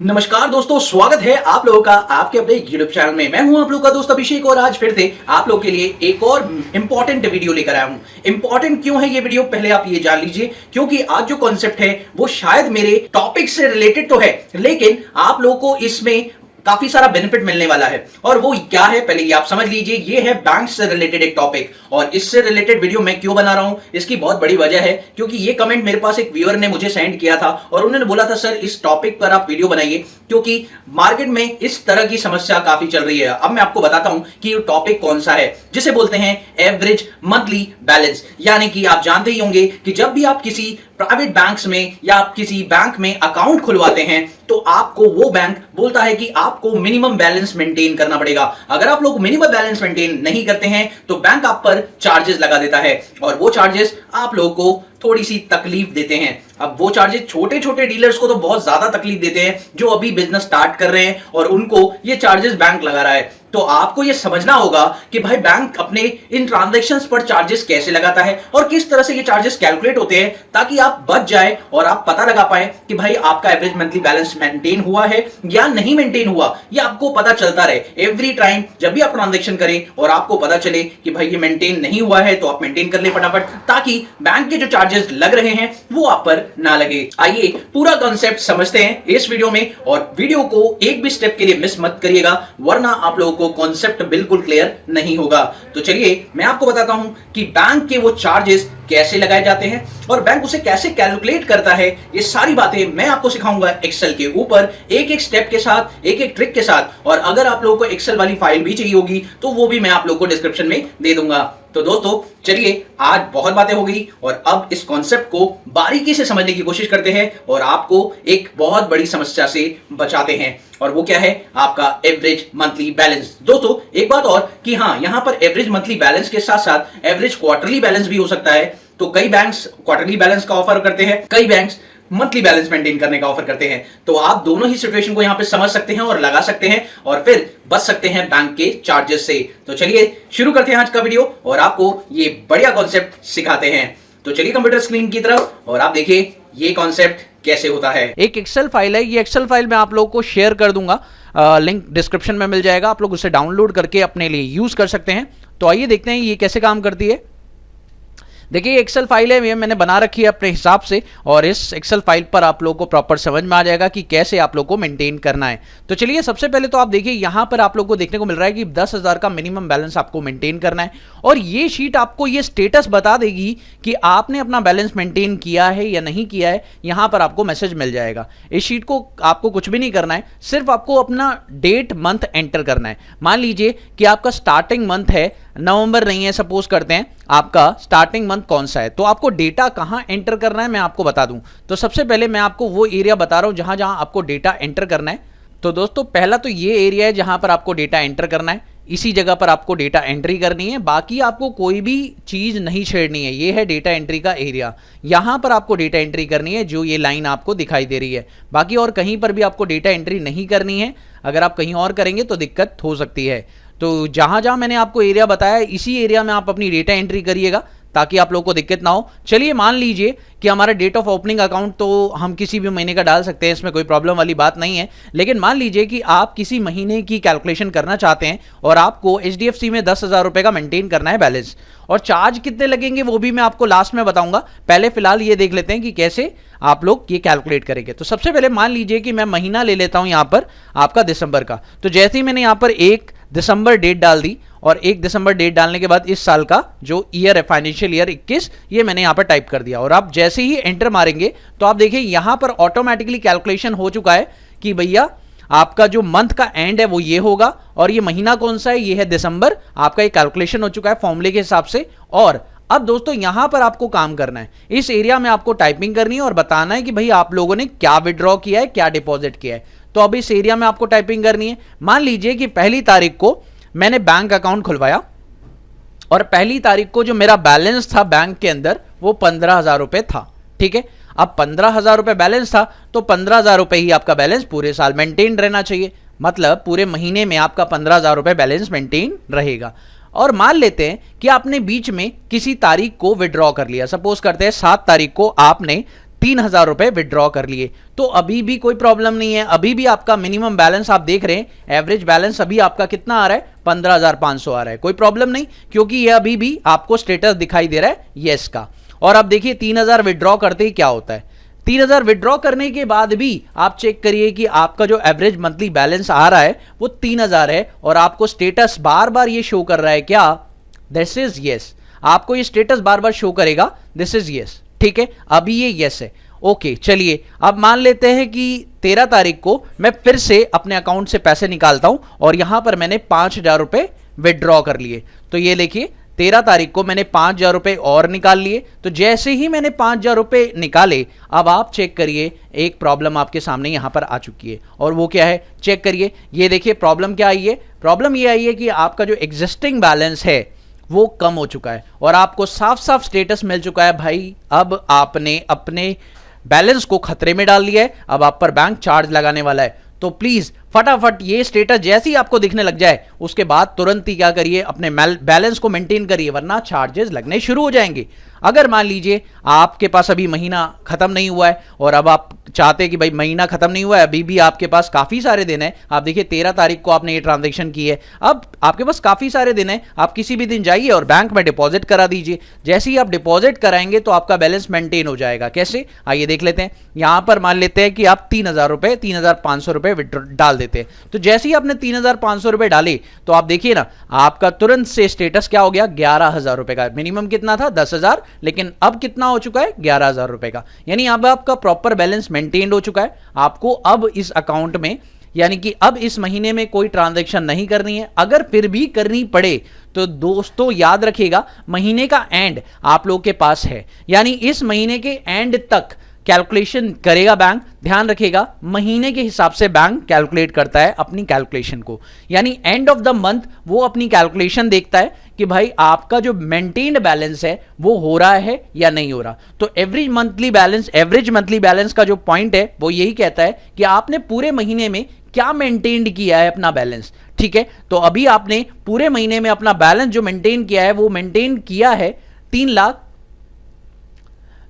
नमस्कार दोस्तों, स्वागत है आप लोगों का आपके अपने यूट्यूब चैनल में। मैं हूं आप लोगों का दोस्त अभिषेक और आज फिर से आप लोगों के लिए एक और इंपॉर्टेंट वीडियो लेकर आया हूं। इंपॉर्टेंट क्यों है ये वीडियो, पहले आप ये जान लीजिए, क्योंकि आज जो कॉन्सेप्ट है वो शायद मेरे टॉपिक से रिलेटेड तो है, लेकिन आप लोगों को इसमें काफी सारा बेनिफिट मिलने वाला है। और वो क्या है पहले ये आप समझ लीजिए। ये है बैंक से रिलेटेड एक टॉपिक, और इससे रिलेटेड वीडियो मैं क्यों बना रहा हूं, इसकी बहुत बड़ी वजह है क्योंकि ये कमेंट मेरे पास एक व्यूअर ने मुझे सेंड किया था और उन्होंने बोला था सर इस टॉपिक पर आप वीडियो बनाइए, क्योंकि मार्केट में इस तरह की समस्या काफी चल रही है। अब मैं आपको बताता हूं कि ये टॉपिक कौन सा है, जिसे बोलते हैं एवरेज मंथली बैलेंस। यानी कि आप जानते ही होंगे कि जब भी आप किसी प्राइवेट बैंक्स में या आप किसी बैंक में अकाउंट खुलवाते हैं तो आपको वो बैंक बोलता है कि आपको मिनिमम बैलेंस मेंटेन करना पड़ेगा। अगर आप लोग मिनिमम बैलेंस मेंटेन नहीं करते हैं तो बैंक आप पर चार्जेस लगा देता है, और वो चार्जेस आप लोगों को थोड़ी सी तकलीफ देते हैं। अब वो चार्जेस छोटे छोटे डीलर्स को तो बहुत ज्यादा तकलीफ देते हैं जो अभी बिजनेस स्टार्ट कर रहे हैं, और उनको ये चार्जेस बैंक लगा रहा है। तो आपको ये समझना होगा कि भाई बैंक अपने इन ट्रांजैक्शंस पर चार्जेस कैसे लगाता है और किस तरह से ये चार्जेस कैलकुलेट होते हैं, ताकि आप बच जाए और आप पता लगा पाए कि भाई आपका एवरेज मंथली बैलेंस मेंटेन हुआ है या नहीं मेंटेन हुआ। ये आपको पता चलता रहे एवरी टाइम जब भी आप ट्रांजैक्शन करें, और आपको पता चले कि भाई ये मेंटेन नहीं हुआ है तो आप मेंटेन कर ले फटाफट, ताकि बैंक के जो चार्जेस लग रहे हैं वो आप पर ना लगे। आइए पूरा कॉन्सेप्ट समझते हैं इस वीडियो में, और वीडियो को एक भी स्टेप के लिए मिस मत करिएगा, वरना आप लोगों को कॉन्सेप्ट बिल्कुल क्लियर नहीं होगा। तो चलिए मैं आपको बताता हूं कि बैंक के वो चार्जेस कैसे लगाए जाते हैं और बैंक उसे कैसे कैलकुलेट करता है। ये सारी बातें मैं आपको सिखाऊंगा एक्सेल के ऊपर, एक एक स्टेप के साथ, एक एक ट्रिक के साथ। और अगर आप लोगों को एक्सेल वाली फाइल भी चाहिए होगी तो वो भी मैं आप लोगों को डिस्क्रिप्शन में दे दूंगा। तो दोस्तों चलिए, आज बहुत बातें हो गई और अब इस कॉन्सेप्ट को बारीकी से समझने की कोशिश करते हैं और आपको एक बहुत बड़ी समस्या से बचाते हैं, और वो क्या है, आपका एवरेज मंथली बैलेंस। दोस्तों एक बात और कि हाँ, यहां पर एवरेज मंथली बैलेंस के साथ साथ एवरेज क्वार्टरली बैलेंस भी हो सकता है। तो कई बैंक्स क्वार्टरली बैलेंस का ऑफर करते हैं, कई बैंक्स मंथली बैलेंस मेंटेन करने का ऑफर करते हैं। तो आप दोनों ही सिचुएशन को यहां पे समझ सकते हैं और लगा सकते हैं, और फिर बच सकते हैं बैंक के चार्जेस से। तो चलिए शुरू करते हैं आज का वीडियो और आपको ये बढ़िया कॉन्सेप्ट सिखाते हैं। तो चलिए कंप्यूटर स्क्रीन की तरफ, और आप देखिए ये कॉन्सेप्ट कैसे होता है। एक एक्सेल फाइल है, ये एक्सेल फाइल मैं आप लोगों को शेयर कर दूंगा, लिंक डिस्क्रिप्शन में मिल जाएगा, आप लोग उसे डाउनलोड करके अपने लिए यूज कर सकते हैं। तो आइए देखते हैं ये कैसे काम करती है। देखिए एक्सेल फाइल है, ये मैंने बना रखी है अपने हिसाब से, और इस एक्सेल फाइल पर आप लोगों को प्रॉपर समझ में आ जाएगा कि कैसे आप लोगों को मेंटेन करना है। तो चलिए सबसे पहले तो आप देखिए यहाँ पर आप लोगों को देखने को मिल रहा है कि 10,000 का मिनिमम बैलेंस आपको मेंटेन करना है, और ये शीट आपको ये स्टेटस बता देगी कि आपने अपना बैलेंस मेंटेन किया है या नहीं किया है। यहाँ पर आपको मैसेज मिल जाएगा। इस शीट को आपको कुछ भी नहीं करना है, सिर्फ आपको अपना डेट मंथ एंटर करना है। मान लीजिए कि आपका स्टार्टिंग मंथ है नवंबर नहीं है, सपोज करते हैं आपका स्टार्टिंग मंथ कौन सा है, तो आपको डेटा कहां एंटर करना है मैं आपको बता दूं। तो सबसे पहले मैं आपको वो एरिया बता रहा हूं जहां जहां आपको डेटा एंटर करना है। तो दोस्तों पहला तो ये एरिया है जहां पर आपको डेटा एंटर करना है, इसी जगह पर आपको डेटा एंट्री करनी है, बाकी आपको कोई भी चीज नहीं छेड़नी है। ये है डेटा एंट्री का एरिया, यहां पर आपको डेटा एंट्री करनी है, जो ये लाइन आपको दिखाई दे रही है। बाकी और कहीं पर भी आपको डेटा एंट्री नहीं करनी है, अगर आप कहीं और करेंगे तो दिक्कत हो सकती है। तो जहां जहां मैंने आपको एरिया बताया, इसी एरिया में आप अपनी डेटा एंट्री करिएगा ताकि आप लोगों को दिक्कत ना हो। चलिए मान लीजिए कि हमारा डेट ऑफ ओपनिंग अकाउंट तो हम किसी भी महीने का डाल सकते हैं, इसमें कोई प्रॉब्लम वाली बात नहीं है। लेकिन मान लीजिए कि आप किसी महीने की कैलकुलेशन करना चाहते हैं और आपको HDFC में 10,000 रुपए का मेंटेन करना है बैलेंस, और चार्ज कितने लगेंगे वो भी मैं आपको लास्ट में बताऊंगा। पहले फिलहाल ये देख लेते हैं कि कैसे आप लोग ये कैलकुलेट करेंगे। तो सबसे पहले मान लीजिए कि मैं महीना ले लेता हूं यहां पर आपका दिसंबर का। तो जैसे ही मैंने यहां पर 1 दिसंबर डेट डाल दी, और 1 दिसंबर डेट डालने के बाद इस साल का जो ईयर है फाइनेंशियल ईयर 21, ये मैंने यहां पर टाइप कर दिया। और आप जैसे ही एंटर मारेंगे तो आप देखिए यहां पर ऑटोमेटिकली कैलकुलेशन हो चुका है कि भैया आपका जो मंथ का एंड है वो ये होगा, और ये महीना कौन सा है, ये है दिसंबर। आपका ये कैलकुलेशन हो चुका है फॉर्मूले के हिसाब से। और अब दोस्तों यहां पर आपको काम करना है, इस एरिया में आपको टाइपिंग करनी है और बताना है कि भाई आप लोगों ने क्या विड्रॉ किया है, क्या डिपॉजिट किया है। तो अब इस एरिया में आपको टाइपिंग करनी है। मान लीजिए कि 1 तारीख को मैंने बैंक अकाउंट खुलवाया, और 1 तारीख को जो मेरा बैलेंस था बैंक के अंदर वो 15,000 रुपए था। ठीक है, अब 15,000 रुपए बैलेंस था, तो 15,000 रुपए ही आपका बैलेंस पूरे साल मेंटेन रहना चाहिए। मतलब पूरे महीने में आपका 15,000 रुपए बैलेंस मेंटेन रहेगा। और मान लेते हैं कि आपने बीच में किसी तारीख को विड्रॉ कर लिया, सपोज करते हैं 7 तारीख को आपने 3,000 रुपए विड्रॉ कर लिए, तो अभी भी कोई प्रॉब्लम नहीं है। अभी भी आपका मिनिमम बैलेंस आप देख रहे हैं, एवरेज बैलेंस अभी आपका कितना आ रहा है, 15,500 आ रहा है। कोई प्रॉब्लम नहीं, क्योंकि ये अभी भी आपको स्टेटस दिखाई दे रहा है यस का। और अब देखिए 3,000 विड्रॉ करते ही क्या होता है, 3,000 विड्रॉ करने के बाद भी आप चेक करिए कि आपका जो एवरेज मंथली बैलेंस आ रहा है वो 3,000 है, और आपको स्टेटस बार बार ये शो कर रहा है क्या, दिस इज यस। आपको ये स्टेटस बार बार शो करेगा दिस इज यस, ठीक है, अभी ये यस है। ओके चलिए, अब मान लेते हैं कि 13 तारीख को मैं फिर से अपने अकाउंट से पैसे निकालता हूं और यहां पर मैंने 5,000 रुपए विड्रॉ कर लिए। तो ये देखिए 13 तारीख को मैंने 5,000 रुपए और निकाल लिए। तो जैसे ही मैंने 5,000 रुपए निकाले, अब आप चेक करिए एक प्रॉब्लम आपके सामने यहां पर आ चुकी है, और वो क्या है, चेक करिए। ये देखिए प्रॉब्लम क्या आई है, प्रॉब्लम ये आई है कि आपका जो एग्जिस्टिंग बैलेंस है वो कम हो चुका है, और आपको साफ साफ स्टेटस मिल चुका है भाई, अब आपने अपने बैलेंस को खतरे में डाल लिया है, अब आप पर बैंक चार्ज लगाने वाला है। तो प्लीज फटाफट ये स्टेटस जैसे ही आपको दिखने लग जाए उसके बाद तुरंत ही क्या करिए, अपने बैलेंस को मेंटेन करिए, वरना चार्जेस लगने शुरू हो जाएंगे। अगर मान लीजिए आपके पास अभी महीना खत्म नहीं हुआ है और अब आप चाहते हैं कि भाई महीना खत्म नहीं हुआ है, अभी भी आपके पास काफी सारे दिन है। आप देखिए 13 तारीख को आपने ये ट्रांजैक्शन की है, अब आपके पास काफी सारे दिन है, आप किसी भी दिन जाइए और बैंक में डिपॉजिट करा दीजिए। जैसे ही आप डिपॉजिट कराएंगे तो आपका बैलेंस मेंटेन हो जाएगा। कैसे, आइए देख लेते हैं। यहां पर मान लेते हैं कि आप 3,000 रुपए 3,500 रुपए डाल देते हैं। तो जैसे ही आपने 3,500 रुपए डाले तो आप देखिए ना, आपका तुरंत से स्टेटस क्या हो गया, 11,000 रुपए का। मिनिमम कितना था, 10,000, लेकिन अब कितना हो चुका है, 11,000 रुपए का। यानी अब आपका प्रॉपर बैलेंस मेंटेन्ड हो चुका है। आपको अब इस अकाउंट में, यानी कि अब इस महीने में कोई ट्रांजैक्शन नहीं करनी है। अगर फिर भी करनी पड़े तो दोस्तों याद रखिएगा, महीने का एंड आप लोग के पास है, यानी इस महीने के एंड तक कैलकुलेशन करेगा बैंक। ध्यान रखिएगा, महीने के हिसाब से बैंक कैलकुलेट करता है अपनी कैलकुलेशन को, यानी एंड ऑफ द मंथ वो अपनी कैलकुलेशन देखता है कि भाई आपका जो मेंटेन्ड बैलेंस है वो हो रहा है या नहीं हो रहा। तो एवरेज मंथली बैलेंस का जो पॉइंट है वो यही कहता है कि आपने पूरे महीने में क्या मेंटेन किया है अपना बैलेंस। ठीक है, तो अभी आपने पूरे महीने में अपना बैलेंस जो मेंटेन किया है वो मेंटेन किया है 3 लाख,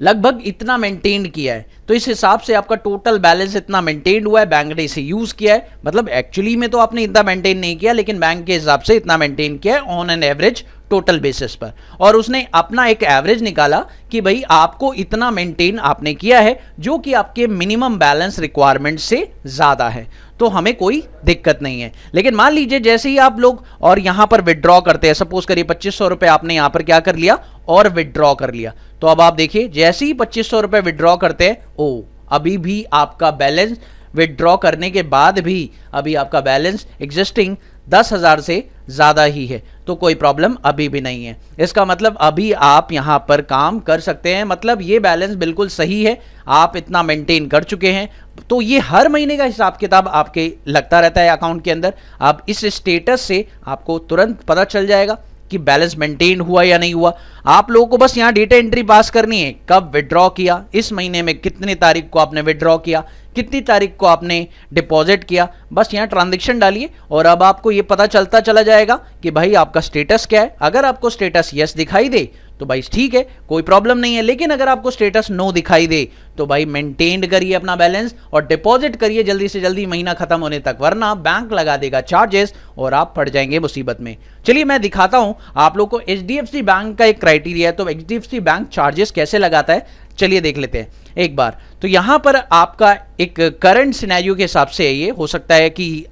लगभग इतना मेंटेन किया है। तो इस हिसाब से आपका टोटल बैलेंस इतना मेंटेन हुआ है, बैंक ने इसे यूज किया है। मतलब एक्चुअली में तो आपने इतना मेंटेन नहीं किया, लेकिन बैंक के हिसाब से इतना मेंटेन किया है on an average total basis पर, और उसने अपना एक एवरेज निकाला कि भाई आपको इतना मेंटेन आपने किया है जो कि आपके मिनिमम बैलेंस रिक्वायरमेंट से ज्यादा है, तो हमें कोई दिक्कत नहीं है। लेकिन मान लीजिए जैसे ही आप लोग और यहां पर विड्रॉ करते हैं, सपोज करिए 2500 रुपए आपने यहां पर क्या कर लिया और विड्रॉ कर लिया, तो अब आप देखिए जैसे ही 2500 रुपए विड्रॉ करते हैं, ओ अभी भी आपका बैलेंस विड्रॉ करने के बाद भी अभी आपका बैलेंस एग्जिस्टिंग 10,000 से ज्यादा ही है, तो कोई प्रॉब्लम अभी भी नहीं है। इसका मतलब अभी आप यहां पर काम कर सकते हैं, मतलब ये बैलेंस बिल्कुल सही है, आप इतना मेंटेन कर चुके हैं। तो ये हर महीने का हिसाब किताब आपके लगता रहता है अकाउंट के अंदर। आप इस स्टेटस से आपको तुरंत पता चल जाएगा कि बैलेंस मेंटेन हुआ या नहीं हुआ। आप लोगों को बस यहां डेटा एंट्री पास करनी है, कब विड्रॉ किया, इस महीने में कितनी तारीख को आपने विड्रॉ किया, कितनी तारीख को आपने डिपॉजिट किया, बस यहां ट्रांजैक्शन डालिए और अब आपको यह पता चलता चला जाएगा कि भाई आपका स्टेटस क्या है। अगर आपको स्टेटस यस दिखाई दे तो भाई ठीक है, कोई प्रॉब्लम नहीं है, लेकिन अगर आपको स्टेटस नो दिखाई दे तो भाई मेंटेन करिए अपना बैलेंस और डिपॉजिट करिए जल्दी से जल्दी महीना खत्म होने तक, वरना बैंक लगा देगा चार्जेस और आप पड़ जाएंगे मुसीबत में। चलिए मैं दिखाता हूं आप लोग को HDFC बैंक का एक क्राइटेरिया है, तो HDFC बैंक चार्जेस कैसे लगाता है चलिए देख लेते हैं एक बार। तो यहां पर आपका एक करंट सिनेरियो के हिसाब से ये हो सकता है कि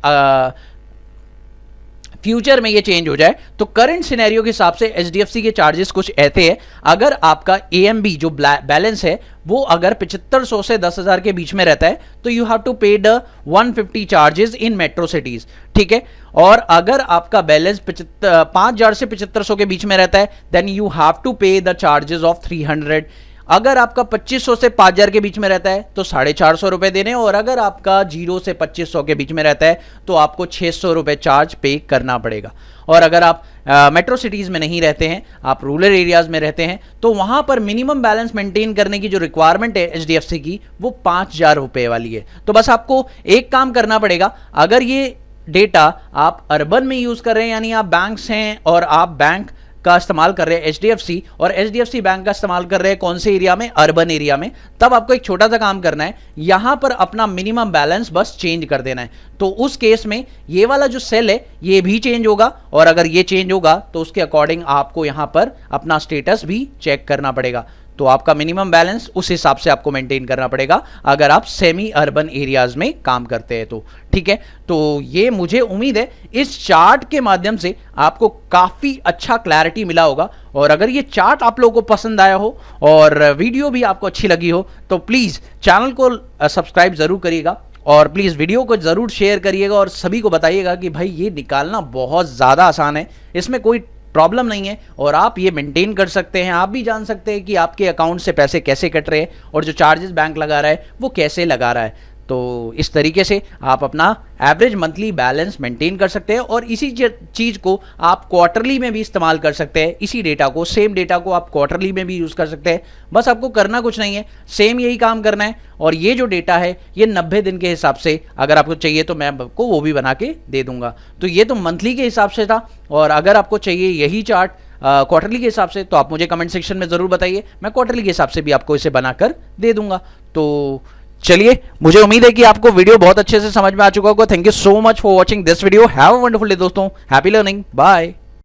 फ्यूचर में ये चेंज हो जाए, तो करंट सिनेरियो के हिसाब से HDFC के चार्जेस कुछ ऐसे हैं। अगर आपका AMB जो बैलेंस है वो अगर 7500 से 10,000 के बीच में रहता है तो यू हैव टू पे the 150 charges in metro cities. ठीक है, और अगर आपका बैलेंस 5,000 से 7500 के बीच में रहता है देन यू हैव टू पे द चार्जेस ऑफ 300। अगर आपका 2500 से 5,000 के बीच में रहता है तो 450 रुपए देने, और अगर आपका 0 से 2500 के बीच में रहता है तो आपको 600 रुपए चार्ज पे करना पड़ेगा। और अगर आप मेट्रो सिटीज में नहीं रहते हैं, आप रूरल एरियाज में रहते हैं, तो वहां पर मिनिमम बैलेंस मेंटेन करने की जो रिक्वायरमेंट है HDFC की वो 5,000 रुपए वाली है। तो बस आपको एक काम करना पड़ेगा, अगर ये डेटा आप अर्बन में यूज कर रहे हैं यानी आप बैंक्स हैं और आप बैंक का इस्तेमाल कर रहे हैं HDFC और HDFC बैंक का इस्तेमाल कर रहे हैं कौन से एरिया में, अर्बन एरिया में, तब आपको एक छोटा सा काम करना है, यहां पर अपना मिनिमम बैलेंस बस चेंज कर देना है। तो उस केस में ये वाला जो सेल है ये भी चेंज होगा, और अगर ये चेंज होगा तो उसके अकॉर्डिंग आपको यहां पर अपना स्टेटस भी चेक करना पड़ेगा। तो आपका मिनिमम बैलेंस उस हिसाब से आपको मेंटेन करना पड़ेगा अगर आप सेमी अर्बन एरियाज में काम करते हैं तो, ठीक है। तो ये मुझे उम्मीद है इस चार्ट के माध्यम से आपको काफी अच्छा क्लैरिटी मिला होगा, और अगर ये चार्ट आप लोगों को पसंद आया हो और वीडियो भी आपको अच्छी लगी हो तो प्लीज चैनल को सब्सक्राइब जरूर करिएगा, और प्लीज वीडियो को जरूर शेयर करिएगा और सभी को बताइएगा कि भाई ये निकालना बहुत ज्यादा आसान है, इसमें कोई प्रॉब्लम नहीं है और आप ये मेंटेन कर सकते हैं। आप भी जान सकते हैं कि आपके अकाउंट से पैसे कैसे कट रहे हैं और जो चार्जेस बैंक लगा रहा है वो कैसे लगा रहा है। तो इस तरीके से आप अपना एवरेज मंथली बैलेंस मेंटेन कर सकते हैं, और इसी चीज़ को आप क्वार्टरली में भी इस्तेमाल कर सकते हैं। इसी डेटा को, सेम डेटा को आप क्वार्टरली में भी यूज़ कर सकते हैं। बस आपको करना कुछ नहीं है, सेम यही काम करना है। और ये जो डेटा है ये 90 दिन के हिसाब से अगर आपको चाहिए तो मैं आपको वो भी बना के दे दूंगा। तो ये तो मंथली के हिसाब से था, और अगर आपको चाहिए यही चार्ट क्वार्टरली के हिसाब से तो आप मुझे कमेंट सेक्शन में ज़रूर बताइए, मैं क्वार्टरली के हिसाब से भी आपको इसे बनाकर दे दूंगा। तो चलिए, मुझे उम्मीद है कि आपको वीडियो बहुत अच्छे से समझ में आ चुका होगा। Thank you so much for watching this video. Have a wonderful day दोस्तों। Happy learning. बाय।